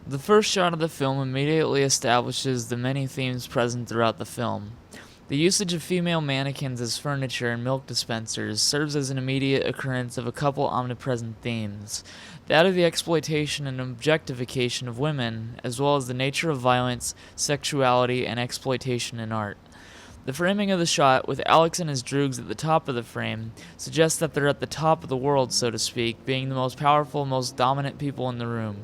The first shot of the film immediately establishes the many themes present throughout the film. The usage of female mannequins as furniture and milk dispensers serves as an immediate occurrence of a couple omnipresent themes: that of the exploitation and objectification of women, as well as the nature of violence, sexuality, and exploitation in art. The framing of the shot, with Alex and his droogs at the top of the frame, suggests that they're at the top of the world, so to speak, being the most powerful, most dominant people in the room.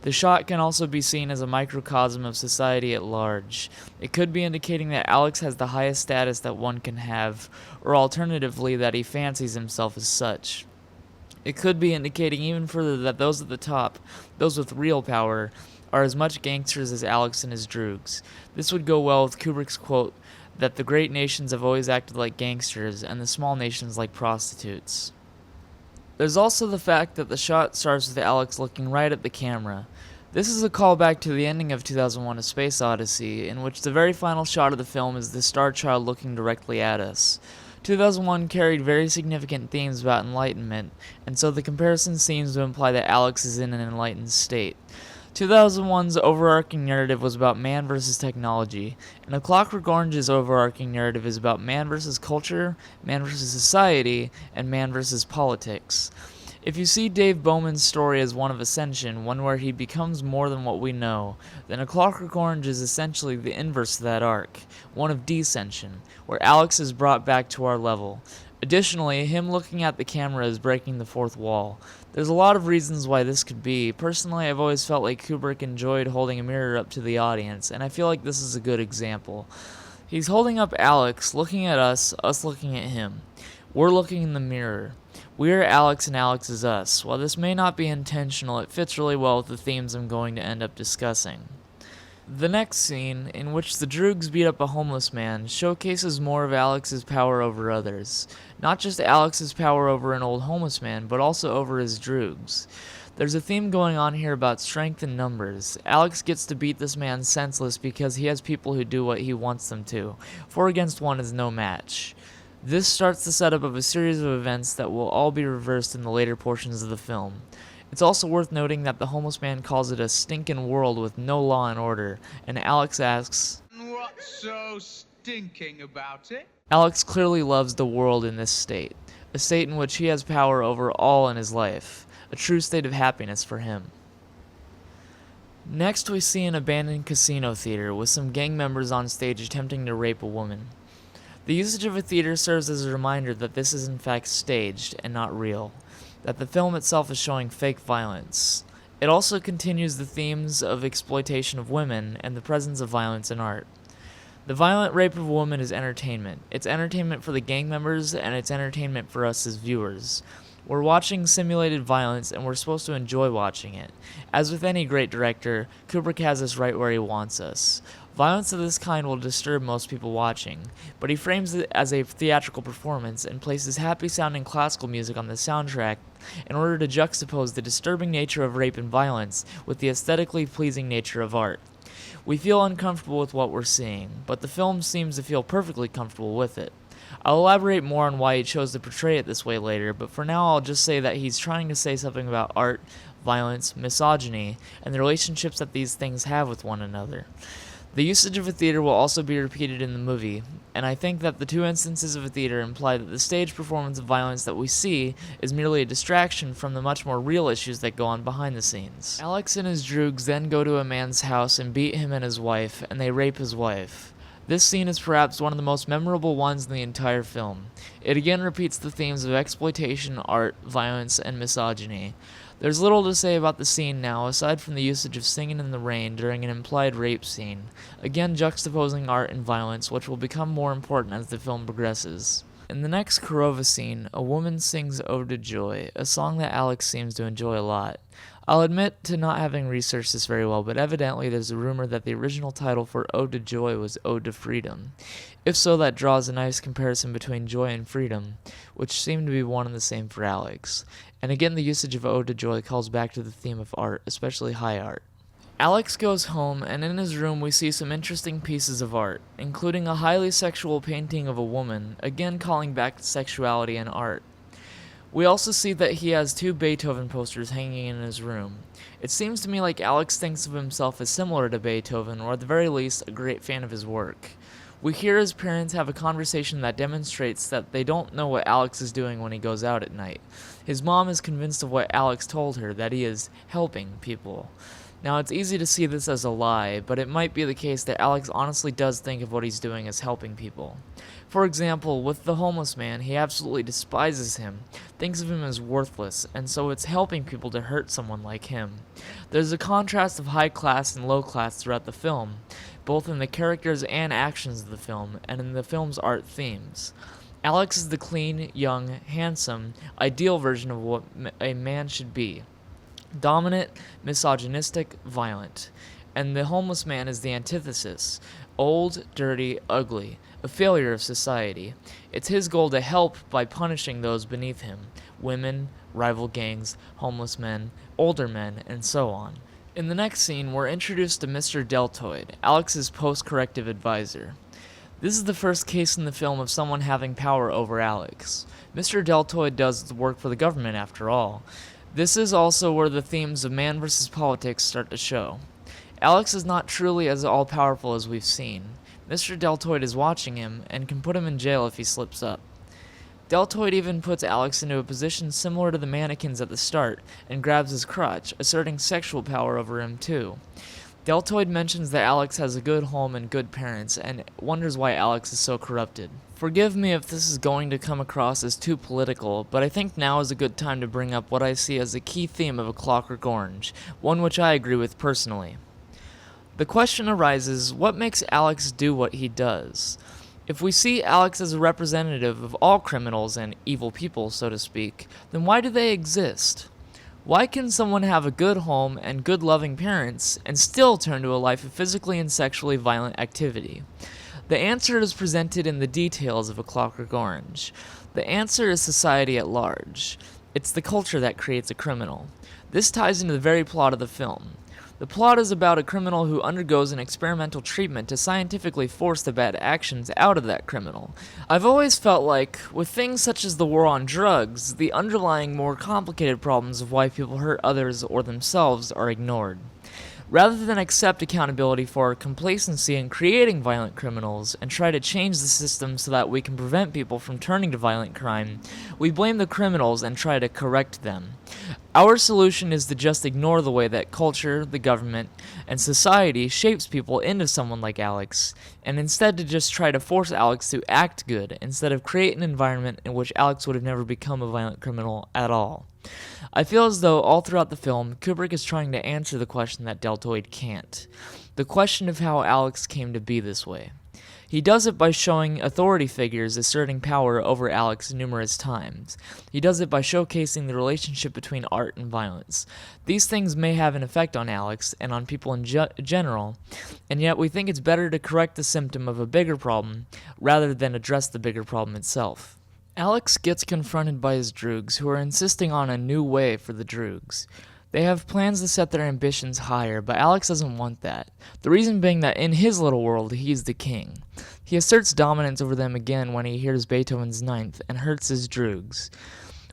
The shot can also be seen as a microcosm of society at large. It could be indicating that Alex has the highest status that one can have, or alternatively that he fancies himself as such. It could be indicating even further that those at the top, those with real power, are as much gangsters as Alex and his droogs. This would go well with Kubrick's quote that the great nations have always acted like gangsters and the small nations like prostitutes. There's also the fact that the shot starts with Alex looking right at the camera. This is a callback to the ending of 2001: A Space Odyssey, in which the very final shot of the film is the Star Child looking directly at us. 2001 carried very significant themes about enlightenment, and so the comparison seems to imply that Alex is in an enlightened state. 2001's overarching narrative was about man versus technology, and A Clockwork Orange's overarching narrative is about man versus culture, man versus society, and man versus politics. If you see Dave Bowman's story as one of ascension, one where he becomes more than what we know, then A Clockwork Orange is essentially the inverse of that arc, one of descension, where Alex is brought back to our level. Additionally, him looking at the camera is breaking the fourth wall. There's a lot of reasons why this could be. Personally, I've always felt like Kubrick enjoyed holding a mirror up to the audience, and I feel like this is a good example. He's holding up Alex, looking at us looking at him. We're looking in the mirror. We're Alex and Alex is us. While this may not be intentional, it fits really well with the themes I'm going to end up discussing. The next scene, in which the droogs beat up a homeless man, showcases more of Alex's power over others. Not just Alex's power over an old homeless man, but also over his droogs. There's a theme going on here about strength in numbers. Alex gets to beat this man senseless because he has people who do what he wants them to. 4 against 1 is no match. This starts the setup of a series of events that will all be reversed in the later portions of the film. It's also worth noting that the homeless man calls it a stinkin' world with no law and order, and Alex asks, "What's so stinking about it?" Alex clearly loves the world in this state, a state in which he has power over all in his life, a true state of happiness for him. Next we see an abandoned casino theater with some gang members on stage attempting to rape a woman. The usage of a theater serves as a reminder that this is in fact staged and not real, that the film itself is showing fake violence. It also continues the themes of exploitation of women and the presence of violence in art. The violent rape of a woman is entertainment. It's entertainment for the gang members, and it's entertainment for us as viewers. We're watching simulated violence, and we're supposed to enjoy watching it. As with any great director, Kubrick has us right where he wants us. Violence of this kind will disturb most people watching, but he frames it as a theatrical performance and places happy-sounding classical music on the soundtrack in order to juxtapose the disturbing nature of rape and violence with the aesthetically pleasing nature of art. We feel uncomfortable with what we're seeing, but the film seems to feel perfectly comfortable with it. I'll elaborate more on why he chose to portray it this way later, but for now I'll just say that he's trying to say something about art, violence, misogyny, and the relationships that these things have with one another. The usage of a theater will also be repeated in the movie, and I think that the 2 instances of a theater imply that the stage performance of violence that we see is merely a distraction from the much more real issues that go on behind the scenes. Alex and his droogs then go to a man's house and beat him and his wife, and they rape his wife. This scene is perhaps one of the most memorable ones in the entire film. It again repeats the themes of exploitation, art, violence, and misogyny. There's little to say about the scene now, aside from the usage of singing in the rain during an implied rape scene, again juxtaposing art and violence, which will become more important as the film progresses. In the next Kurova scene, a woman sings Ode to Joy, a song that Alex seems to enjoy a lot. I'll admit to not having researched this very well, but evidently there's a rumor that the original title for Ode to Joy was Ode to Freedom. If so, that draws a nice comparison between joy and freedom, which seem to be one and the same for Alex. And again, the usage of Ode to Joy calls back to the theme of art, especially high art. Alex goes home, and in his room we see some interesting pieces of art, including a highly sexual painting of a woman, again calling back to sexuality and art. We also see that he has 2 Beethoven posters hanging in his room. It seems to me like Alex thinks of himself as similar to Beethoven, or at the very least, a great fan of his work. We hear his parents have a conversation that demonstrates that they don't know what Alex is doing when he goes out at night. His mom is convinced of what Alex told her, that he is helping people. Now, it's easy to see this as a lie, but it might be the case that Alex honestly does think of what he's doing as helping people. For example, with the homeless man, he absolutely despises him, thinks of him as worthless, and so it's helping people to hurt someone like him. There's a contrast of high class and low class throughout the film, both in the characters and actions of the film, and in the film's art themes. Alex is the clean, young, handsome, ideal version of what a man should be. Dominant, misogynistic, violent. And the homeless man is the antithesis. Old, dirty, ugly. A failure of society. It's his goal to help by punishing those beneath him. Women, rival gangs, homeless men, older men, and so on. In the next scene, we're introduced to Mr. Deltoid, Alex's post-corrective advisor. This is the first case in the film of someone having power over Alex. Mr. Deltoid does the work for the government, after all. This is also where the themes of man versus politics start to show. Alex is not truly as all-powerful as we've seen. Mr. Deltoid is watching him, and can put him in jail if he slips up. Deltoid even puts Alex into a position similar to the mannequins at the start, and grabs his crotch, asserting sexual power over him too. Deltoid mentions that Alex has a good home and good parents, and wonders why Alex is so corrupted. Forgive me if this is going to come across as too political, but I think now is a good time to bring up what I see as a key theme of A Clockwork Orange, one which I agree with personally. The question arises, what makes Alex do what he does? If we see Alex as a representative of all criminals and evil people, so to speak, then why do they exist? Why can someone have a good home and good loving parents and still turn to a life of physically and sexually violent activity? The answer is presented in the details of A Clockwork Orange. The answer is society at large. It's the culture that creates a criminal. This ties into the very plot of the film. The plot is about a criminal who undergoes an experimental treatment to scientifically force the bad actions out of that criminal. I've always felt like, with things such as the war on drugs, the underlying more complicated problems of why people hurt others or themselves are ignored. Rather than accept accountability for our complacency in creating violent criminals and try to change the system so that we can prevent people from turning to violent crime, we blame the criminals and try to correct them. Our solution is to just ignore the way that culture, the government, and society shapes people into someone like Alex, and instead to just try to force Alex to act good instead of create an environment in which Alex would have never become a violent criminal at all. I feel as though all throughout the film, Kubrick is trying to answer the question that Deltoid can't. The question of how Alex came to be this way. He does it by showing authority figures asserting power over Alex numerous times. He does it by showcasing the relationship between art and violence. These things may have an effect on Alex and on people in general, and yet we think it's better to correct the symptom of a bigger problem rather than address the bigger problem itself. Alex gets confronted by his droogs, who are insisting on a new way for the droogs. They have plans to set their ambitions higher, but Alex doesn't want that. The reason being that in his little world, he's the king. He asserts dominance over them again when he hears Beethoven's Ninth and hurts his droogs.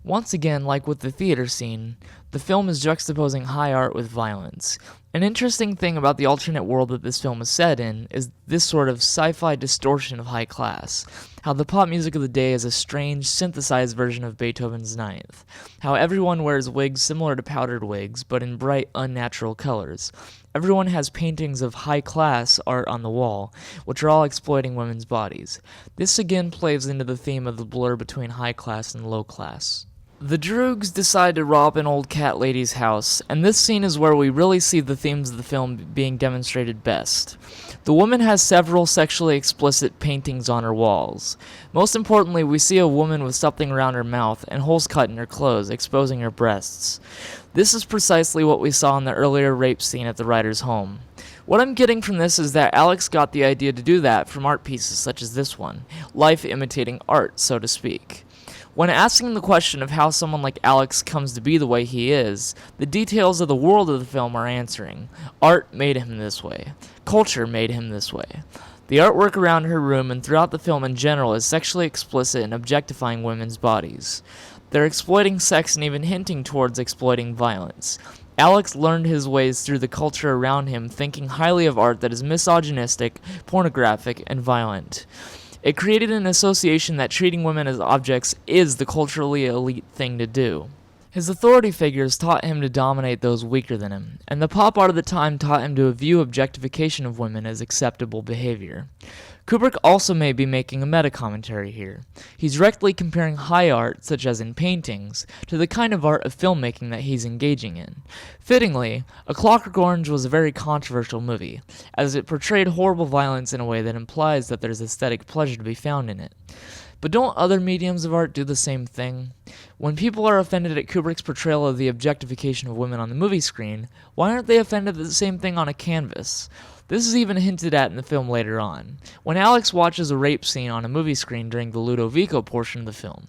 Once again, like with the theater scene, the film is juxtaposing high art with violence. An interesting thing about the alternate world that this film is set in is this sort of sci-fi distortion of high class. How the pop music of the day is a strange, synthesized version of Beethoven's Ninth. How everyone wears wigs similar to powdered wigs, but in bright, unnatural colors. Everyone has paintings of high-class art on the wall, which are all exploiting women's bodies. This again plays into the theme of the blur between high class and low class. The droogs decide to rob an old cat lady's house, and this scene is where we really see the themes of the film being demonstrated best. The woman has several sexually explicit paintings on her walls. Most importantly, we see a woman with something around her mouth and holes cut in her clothes, exposing her breasts. This is precisely what we saw in the earlier rape scene at the writer's home. What I'm getting from this is that Alex got the idea to do that from art pieces such as this one, life imitating art, so to speak. When asking the question of how someone like Alex comes to be the way he is, the details of the world of the film are answering. Art made him this way. Culture made him this way. The artwork around her room and throughout the film in general is sexually explicit and objectifying women's bodies. They're exploiting sex and even hinting towards exploiting violence. Alex learned his ways through the culture around him, thinking highly of art that is misogynistic, pornographic, and violent. It created an association that treating women as objects is the culturally elite thing to do. His authority figures taught him to dominate those weaker than him, and the pop art of the time taught him to view objectification of women as acceptable behavior. Kubrick also may be making a meta-commentary here. He's directly comparing high art, such as in paintings, to the kind of art of filmmaking that he's engaging in. Fittingly, A Clockwork Orange was a very controversial movie, as it portrayed horrible violence in a way that implies that there's aesthetic pleasure to be found in it. But don't other mediums of art do the same thing? When people are offended at Kubrick's portrayal of the objectification of women on the movie screen, why aren't they offended at the same thing on a canvas? This is even hinted at in the film later on, when Alex watches a rape scene on a movie screen during the Ludovico portion of the film.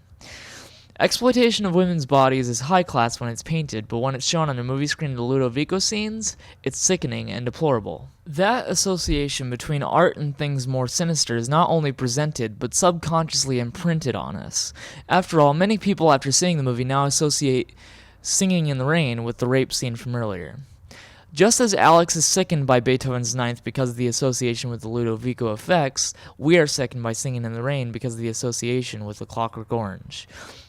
Exploitation of women's bodies is high class when it's painted, but when it's shown on a movie screen in the Ludovico scenes, it's sickening and deplorable. That association between art and things more sinister is not only presented, but subconsciously imprinted on us. After all, many people after seeing the movie now associate Singing in the Rain with the rape scene from earlier. Just as Alex is sickened by Beethoven's Ninth because of the association with the Ludovico effects, we are sickened by Singing in the Rain because of the association with A Clockwork Orange.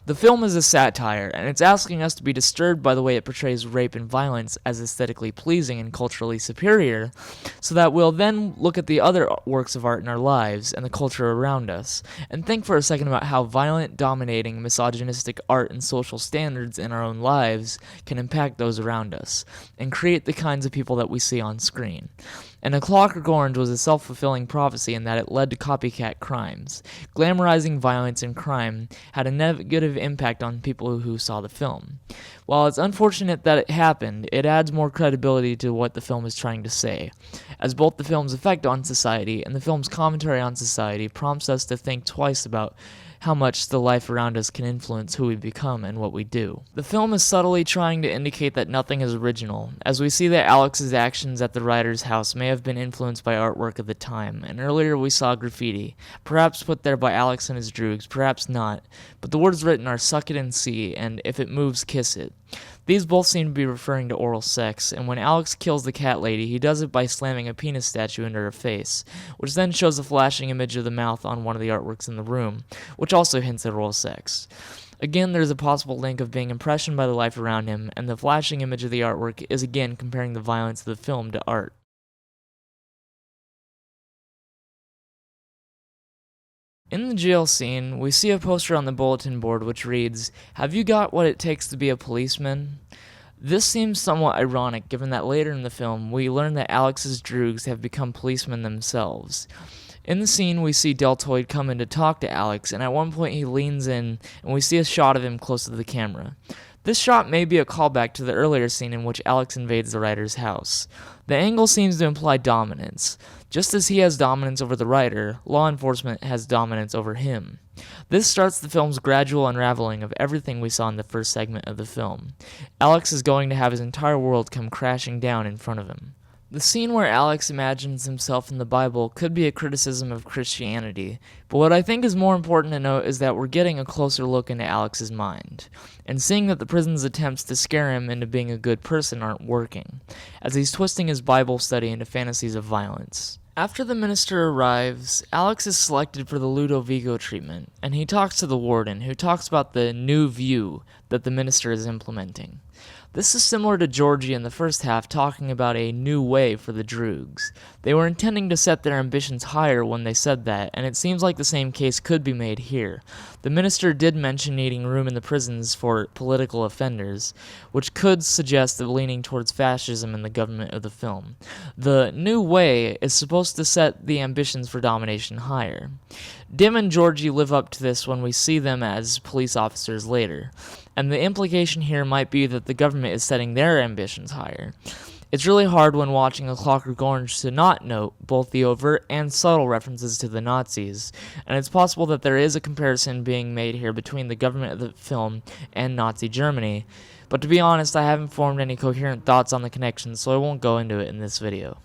The film is a satire, and it's asking us to be disturbed by the way it portrays rape and violence as aesthetically pleasing and culturally superior, so that we'll then look at the other works of art in our lives and the culture around us, and think for a second about how violent, dominating, misogynistic art and social standards in our own lives can impact those around us, and create the kinds of people that we see on screen. And A Clockwork Orange was a self-fulfilling prophecy in that it led to copycat crimes. Glamorizing violence and crime had a negative impact on people who saw the film. While it's unfortunate that it happened, it adds more credibility to what the film is trying to say, as both the film's effect on society and the film's commentary on society prompts us to think twice about how much the life around us can influence who we become and what we do. The film is subtly trying to indicate that nothing is original, as we see that Alex's actions at the writer's house may have been influenced by artwork of the time, and earlier we saw graffiti, perhaps put there by Alex and his droogs, perhaps not, but the words written are "suck it and see," and "if it moves, kiss it." These both seem to be referring to oral sex, and when Alex kills the cat lady, he does it by slamming a penis statue into her face, which then shows a flashing image of the mouth on one of the artworks in the room, which also hints at oral sex. Again, there's a possible link of being impressioned by the life around him, and the flashing image of the artwork is again comparing the violence of the film to art. In the jail scene, we see a poster on the bulletin board which reads, "Have you got what it takes to be a policeman?" This seems somewhat ironic given that later in the film we learn that Alex's droogs have become policemen themselves. In the scene, we see Deltoid come in to talk to Alex, and at one point he leans in and we see a shot of him close to the camera. This shot may be a callback to the earlier scene in which Alex invades the writer's house. The angle seems to imply dominance. Just as he has dominance over the writer, law enforcement has dominance over him. This starts the film's gradual unraveling of everything we saw in the first segment of the film. Alex is going to have his entire world come crashing down in front of him. The scene where Alex imagines himself in the Bible could be a criticism of Christianity, but what I think is more important to note is that we're getting a closer look into Alex's mind, and seeing that the prison's attempts to scare him into being a good person aren't working, as he's twisting his Bible study into fantasies of violence. After the minister arrives, Alex is selected for the Ludovico treatment, and he talks to the warden, who talks about the new view that the minister is implementing. This is similar to Georgie in the first half talking about a new way for the droogs. They were intending to set their ambitions higher when they said that, and it seems like the same case could be made here. The minister did mention needing room in the prisons for political offenders, which could suggest the leaning towards fascism in the government of the film. The new way is supposed to set the ambitions for domination higher. Dim and Georgie live up to this when we see them as police officers later, and the implication here might be that the government is setting their ambitions higher. It's really hard when watching A Clockwork Orange to not note both the overt and subtle references to the Nazis, and it's possible that there is a comparison being made here between the government of the film and Nazi Germany, but to be honest, I haven't formed any coherent thoughts on the connection, so I won't go into it in this video.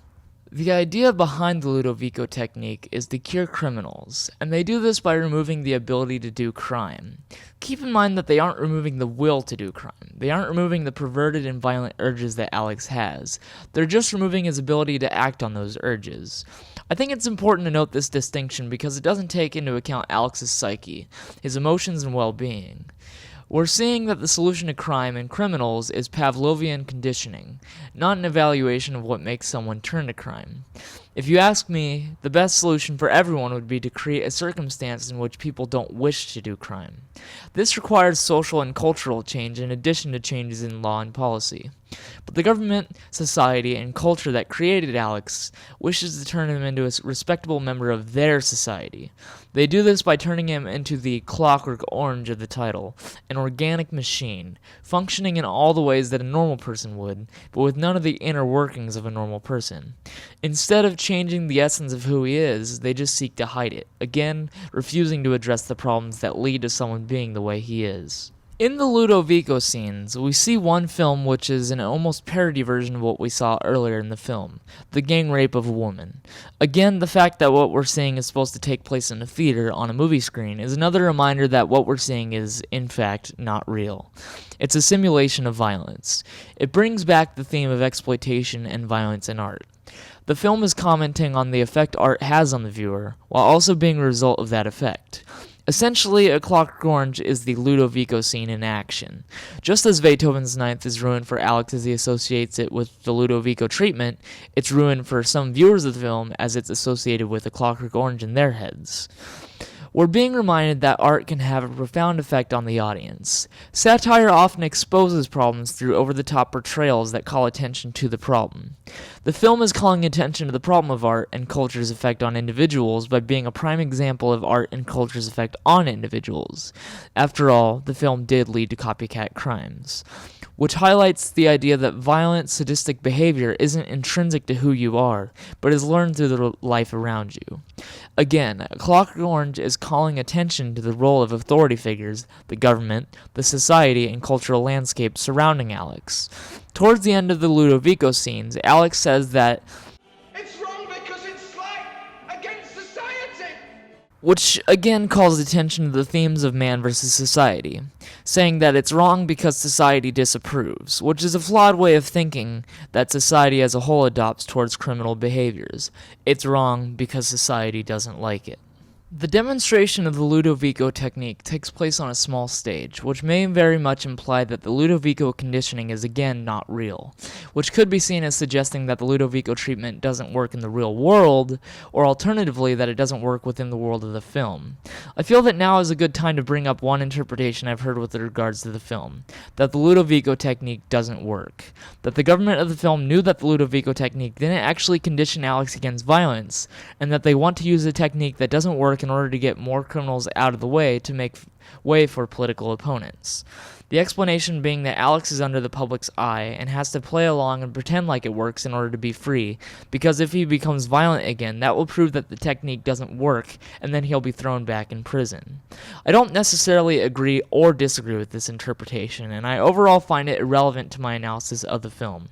The idea behind the Ludovico technique is to cure criminals, and they do this by removing the ability to do crime. Keep in mind that they aren't removing the will to do crime. They aren't removing the perverted and violent urges that Alex has. They're just removing his ability to act on those urges. I think it's important to note this distinction because it doesn't take into account Alex's psyche, his emotions and well-being. We're seeing that the solution to crime and criminals is Pavlovian conditioning, not an evaluation of what makes someone turn to crime. If you ask me, the best solution for everyone would be to create a circumstance in which people don't wish to do crime. This requires social and cultural change in addition to changes in law and policy. But the government, society, and culture that created Alex wishes to turn him into a respectable member of their society. They do this by turning him into the Clockwork Orange of the title, an organic machine, functioning in all the ways that a normal person would, but with none of the inner workings of a normal person. Instead of changing the essence of who he is, they just seek to hide it, again, refusing to address the problems that lead to someone being the way he is. In the Ludovico scenes, we see one film which is an almost parody version of what we saw earlier in the film, the gang rape of a woman. Again, the fact that what we're seeing is supposed to take place in a theater on a movie screen is another reminder that what we're seeing is, in fact, not real. It's a simulation of violence. It brings back the theme of exploitation and violence in art. The film is commenting on the effect art has on the viewer, while also being a result of that effect. Essentially, A Clockwork Orange is the Ludovico scene in action. Just as Beethoven's Ninth is ruined for Alex as he associates it with the Ludovico treatment, it's ruined for some viewers of the film as it's associated with A Clockwork Orange in their heads. We're being reminded that art can have a profound effect on the audience. Satire often exposes problems through over-the-top portrayals that call attention to the problem. The film is calling attention to the problem of art and culture's effect on individuals by being a prime example of art and culture's effect on individuals. After all, the film did lead to copycat crimes, which highlights the idea that violent, sadistic behavior isn't intrinsic to who you are, but is learned through the life around you. Again, A Clockwork Orange is calling attention to the role of authority figures, the government, the society, and cultural landscape surrounding Alex. Towards the end of the Ludovico scenes, Alex says that It's wrong because it's like against society. which again calls attention to the themes of man versus society, saying that it's wrong because society disapproves, which is a flawed way of thinking that society as a whole adopts towards criminal behaviors. It's wrong because society doesn't like it. The demonstration of the Ludovico technique takes place on a small stage, which may very much imply that the Ludovico conditioning is again not real, which could be seen as suggesting that the Ludovico treatment doesn't work in the real world, or alternatively that it doesn't work within the world of the film. I feel that now is a good time to bring up one interpretation I've heard with regards to the film, that the Ludovico technique doesn't work, that the government of the film knew that the Ludovico technique didn't actually condition Alex against violence, and that they want to use a technique that doesn't work in order to get more criminals out of the way to make way for political opponents. The explanation being that Alex is under the public's eye and has to play along and pretend like it works in order to be free, because if he becomes violent again, that will prove that the technique doesn't work, and then he'll be thrown back in prison. I don't necessarily agree or disagree with this interpretation, and I overall find it irrelevant to my analysis of the film.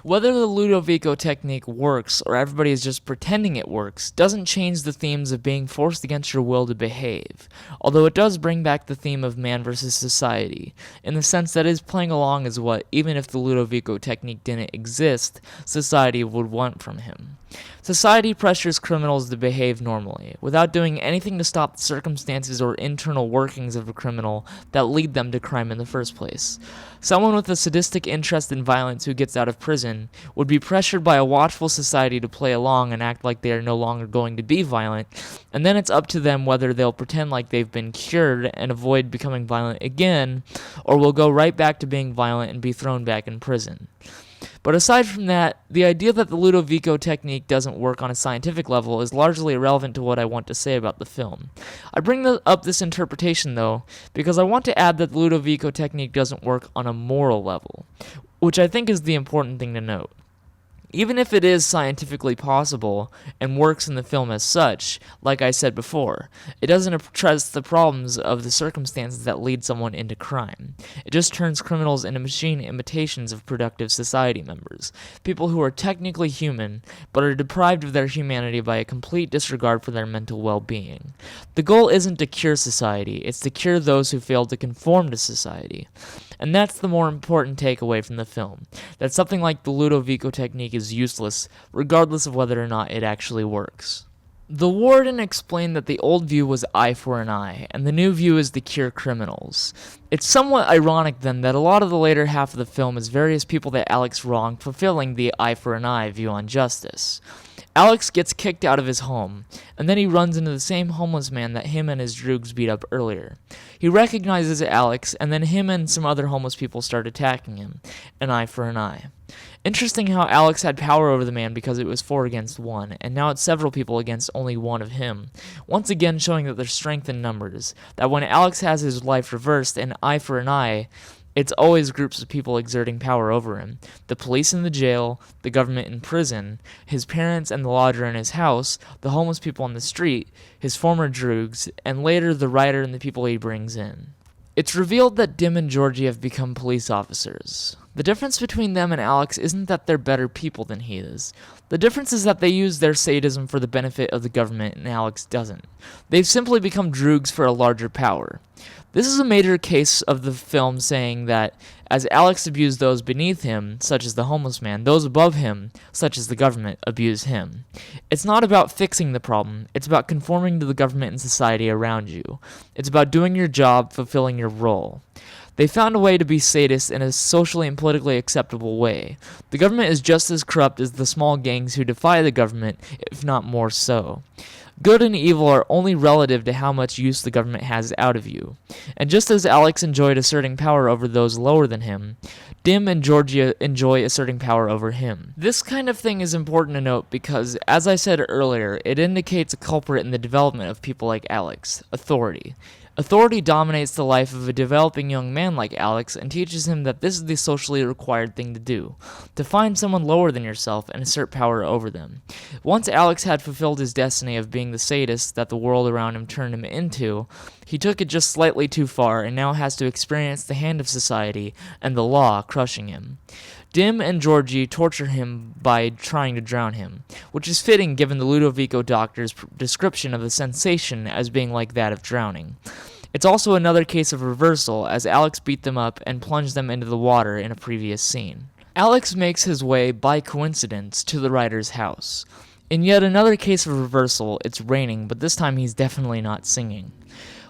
Whether the Ludovico technique works or everybody is just pretending it works doesn't change the themes of being forced against your will to behave, although it does bring back the theme of man versus society, in the sense that it is playing along as what, even if the Ludovico technique didn't exist, society would want from him. Society pressures criminals to behave normally, without doing anything to stop the circumstances or internal workings of a criminal that lead them to crime in the first place. Someone with a sadistic interest in violence who gets out of prison would be pressured by a watchful society to play along and act like they are no longer going to be violent, and then it's up to them whether they'll pretend like they've been cured and avoid becoming violent again, or will go right back to being violent and be thrown back in prison. But aside from that, the idea that the Ludovico technique doesn't work on a scientific level is largely irrelevant to what I want to say about the film. I bring up this interpretation, though, because I want to add that the Ludovico technique doesn't work on a moral level, which I think is the important thing to note. Even if it is scientifically possible and works in the film as such, like I said before, it doesn't address the problems of the circumstances that lead someone into crime. It just turns criminals into machine imitations of productive society members, people who are technically human, but are deprived of their humanity by a complete disregard for their mental well-being. The goal isn't to cure society, it's to cure those who fail to conform to society. And that's the more important takeaway from the film, that something like the Ludovico technique is useless, regardless of whether or not it actually works. The warden explained that the old view was eye for an eye, and the new view is to cure criminals. It's somewhat ironic then that a lot of the later half of the film is various people that Alex wronged fulfilling the eye for an eye view on justice. Alex gets kicked out of his home, and then he runs into the same homeless man that him and his droogs beat up earlier. He recognizes Alex, and then him and some other homeless people start attacking him, an eye for an eye. Interesting how Alex had power over the man because it was 4 against 1, and now it's several people against only one of him, once again showing that there's strength in numbers, that when Alex has his life reversed, an eye for an eye, it's always groups of people exerting power over him. The police in the jail, the government in prison, his parents and the lodger in his house, the homeless people on the street, his former droogs, and later the writer and the people he brings in. It's revealed that Dim and Georgie have become police officers. The difference between them and Alex isn't that they're better people than he is. The difference is that they use their sadism for the benefit of the government and Alex doesn't. They've simply become droogs for a larger power. This is a major case of the film saying that as Alex abused those beneath him, such as the homeless man, those above him, such as the government, abuse him. It's not about fixing the problem, it's about conforming to the government and society around you. It's about doing your job, fulfilling your role. They found a way to be sadists in a socially and politically acceptable way. The government is just as corrupt as the small gangs who defy the government, if not more so. Good and evil are only relative to how much use the government has out of you. And just as Alex enjoyed asserting power over those lower than him, Dim and Georgia enjoy asserting power over him. This kind of thing is important to note because, as I said earlier, it indicates a culprit in the development of people like Alex: authority. Authority dominates the life of a developing young man like Alex and teaches him that this is the socially required thing to do, to find someone lower than yourself and assert power over them. Once Alex had fulfilled his destiny of being the sadist that the world around him turned him into, he took it just slightly too far and now has to experience the hand of society and the law crushing him. Dim and Georgie torture him by trying to drown him, which is fitting given the Ludovico doctor's description of the sensation as being like that of drowning. It's also another case of reversal, as Alex beat them up and plunged them into the water in a previous scene. Alex makes his way, by coincidence, to the writer's house. In yet another case of reversal, it's raining, but this time he's definitely not singing.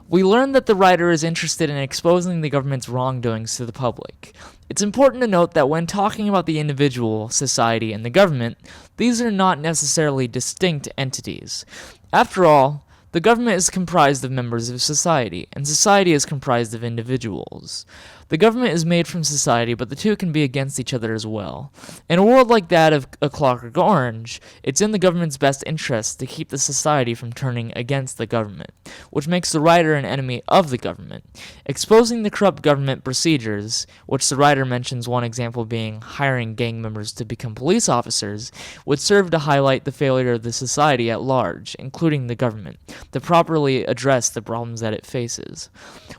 We learn that the writer is interested in exposing the government's wrongdoings to the public. It's important to note that when talking about the individual, society, and the government, these are not necessarily distinct entities. After all, the government is comprised of members of society, and society is comprised of individuals. The government is made from society, but the two can be against each other as well. In a world like that of A Clockwork Orange, it's in the government's best interest to keep the society from turning against the government, which makes the writer an enemy of the government. Exposing the corrupt government procedures, which the writer mentions one example being hiring gang members to become police officers, would serve to highlight the failure of the society at large, including the government, to properly address the problems that it faces.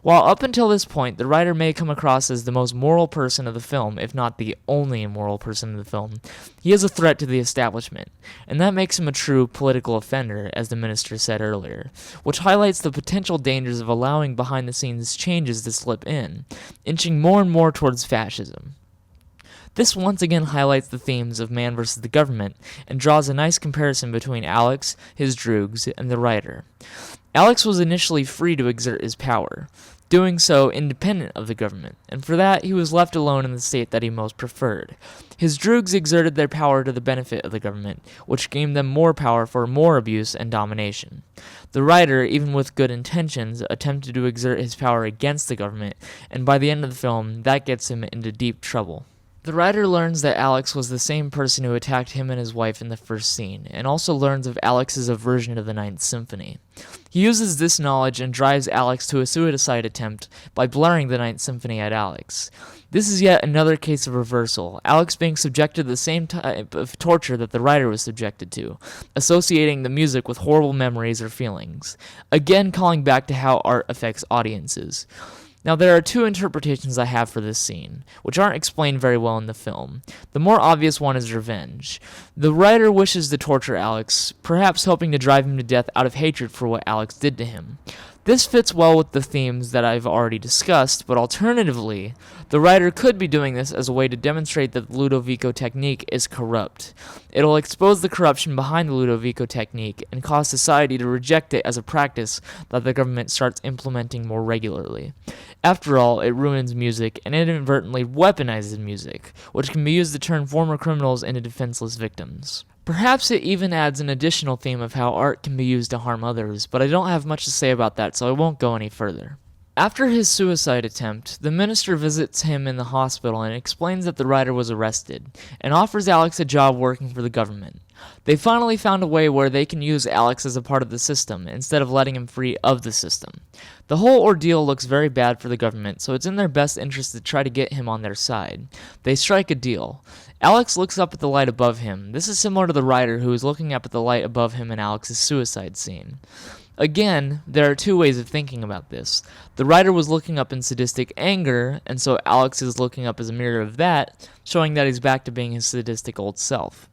While up until this point, the writer may come across as the most moral person of the film, if not the only moral person in the film, he is a threat to the establishment, and that makes him a true political offender, as the minister said earlier, which highlights the potential dangers of allowing behind-the-scenes changes to slip in, inching more and more towards fascism. This once again highlights the themes of man versus the government, and draws a nice comparison between Alex, his droogs, and the writer. Alex was initially free to exert his power, doing so independent of the government, and for that he was left alone in the state that he most preferred. His droogs exerted their power to the benefit of the government, which gave them more power for more abuse and domination. The writer, even with good intentions, attempted to exert his power against the government, and by the end of the film, that gets him into deep trouble. The writer learns that Alex was the same person who attacked him and his wife in the first scene, and also learns of Alex's aversion to the Ninth Symphony. He uses this knowledge and drives Alex to a suicide attempt by blaring the Ninth Symphony at Alex. This is yet another case of reversal, Alex being subjected to the same type of torture that the writer was subjected to, associating the music with horrible memories or feelings, again calling back to how art affects audiences. Now, there are two interpretations I have for this scene, which aren't explained very well in the film. The more obvious one is revenge. The writer wishes to torture Alex, perhaps hoping to drive him to death out of hatred for what Alex did to him. This fits well with the themes that I've already discussed, but alternatively, the writer could be doing this as a way to demonstrate that the Ludovico technique is corrupt. It'll expose the corruption behind the Ludovico technique and cause society to reject it as a practice that the government starts implementing more regularly. After all, it ruins music and inadvertently weaponizes music, which can be used to turn former criminals into defenseless victims. Perhaps it even adds an additional theme of how art can be used to harm others, but I don't have much to say about that, so I won't go any further. After his suicide attempt, the minister visits him in the hospital and explains that the writer was arrested, and offers Alex a job working for the government. They finally found a way where they can use Alex as a part of the system, instead of letting him free of the system. The whole ordeal looks very bad for the government, so it's in their best interest to try to get him on their side. They strike a deal. Alex looks up at the light above him. This is similar to the writer who is looking up at the light above him in Alex's suicide scene. Again, there are two ways of thinking about this. The writer was looking up in sadistic anger, and so Alex is looking up as a mirror of that, showing that he's back to being his sadistic old self.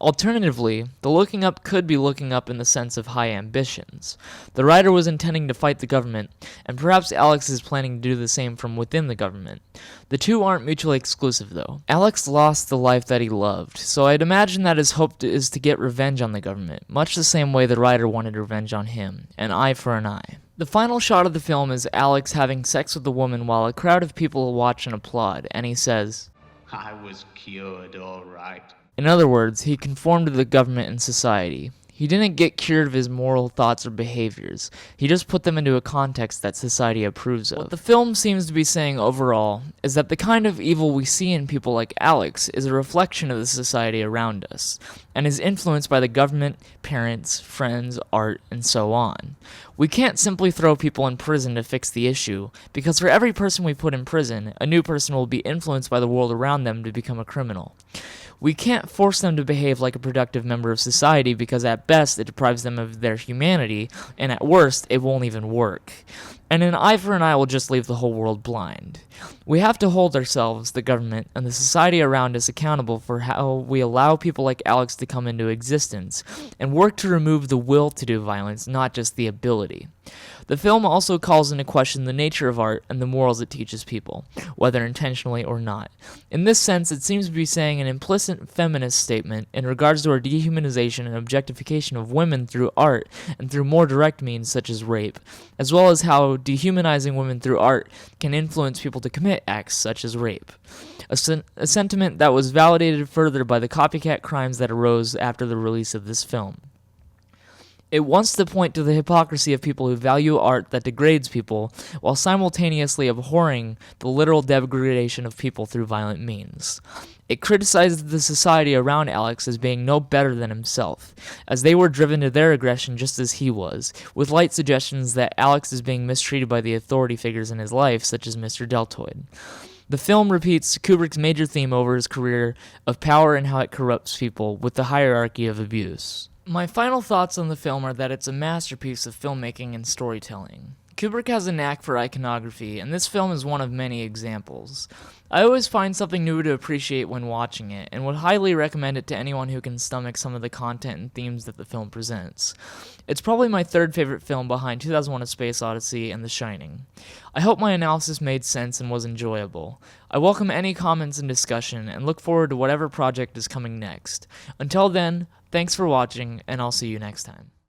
Alternatively, the looking up could be looking up in the sense of high ambitions. The writer was intending to fight the government, and perhaps Alex is planning to do the same from within the government. The two aren't mutually exclusive, though. Alex lost the life that he loved, so I'd imagine that his hope is to get revenge on the government, much the same way the writer wanted revenge on him, an eye for an eye. The final shot of the film is Alex having sex with a woman while a crowd of people watch and applaud, and he says, I was cured, all right. in other words, he conformed to the government and society. He didn't get cured of his moral thoughts or behaviors. He just put them into a context that society approves of. What the film seems to be saying overall is that the kind of evil we see in people like Alex is a reflection of the society around us, and is influenced by the government, parents, friends, art, and so on. We can't simply throw people in prison to fix the issue, because for every person we put in prison, a new person will be influenced by the world around them to become a criminal. We can't force them to behave like a productive member of society because at best it deprives them of their humanity, and at worst it won't even work. And an eye for an eye will just leave the whole world blind. We have to hold ourselves, the government, and the society around us accountable for how we allow people like Alex to come into existence, and work to remove the will to do violence, not just the ability. The film also calls into question the nature of art and the morals it teaches people, whether intentionally or not. In this sense, it seems to be saying an implicit feminist statement in regards to our dehumanization and objectification of women through art and through more direct means such as rape, as well as how dehumanizing women through art can influence people to commit acts such as rape. A sentiment that was validated further by the copycat crimes that arose after the release of this film. It wants to point to the hypocrisy of people who value art that degrades people, while simultaneously abhorring the literal degradation of people through violent means. It criticizes the society around Alex as being no better than himself, as they were driven to their aggression just as he was, with light suggestions that Alex is being mistreated by the authority figures in his life, such as Mr. Deltoid. The film repeats Kubrick's major theme over his career of power and how it corrupts people, with the hierarchy of abuse. My final thoughts on the film are that it's a masterpiece of filmmaking and storytelling. Kubrick has a knack for iconography, and this film is one of many examples. I always find something new to appreciate when watching it, and would highly recommend it to anyone who can stomach some of the content and themes that the film presents. It's probably my third favorite film behind 2001: A Space Odyssey and The Shining. I hope my analysis made sense and was enjoyable. I welcome any comments and discussion, and look forward to whatever project is coming next. Until then, thanks for watching, and I'll see you next time.